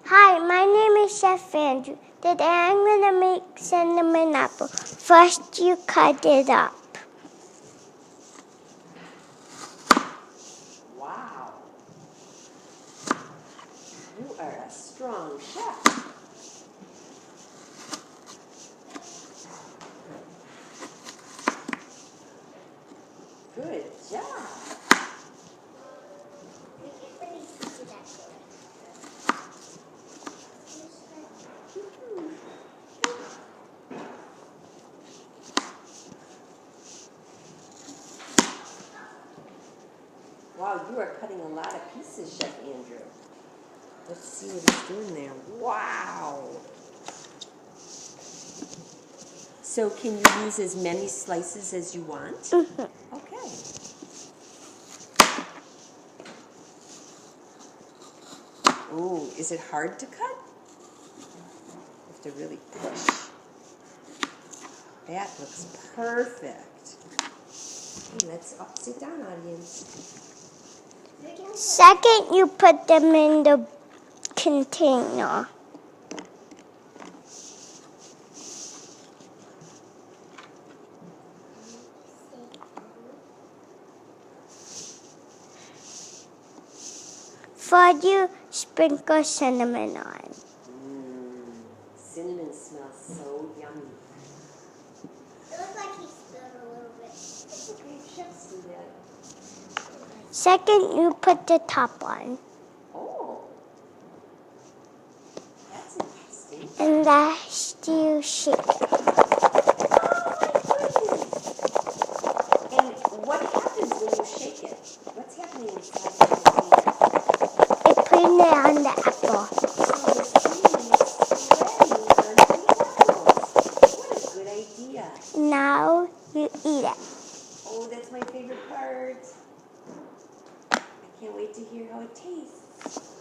Hi, my name is Chef Andrew. Today I'm going to make cinnamon apple. First, you cut it up. Wow. You are a strong chef. Good job. Wow, you are cutting a lot of pieces, Chef Andrew. Let's see what he's doing there. Wow. So can you use as many slices as you want? Mm-hmm. Okay. Ooh, is it hard to cut? You have to really push. That looks perfect. Okay, let's sit down, audience. Second, you put them in the container. Third, you sprinkle cinnamon on. Cinnamon smells so yummy. It looks like he spilled a little bit. It's okay, chefs do that. Second, you put the top on. Oh, that's interesting. And last, you shake it. And what happens when you shake it? What's happening inside the container? It putting it on the apple. So the cinnamon is spreading on the apples. What a good idea. Now, you eat it. Oh, that's my favorite part. I can't wait to hear how it tastes.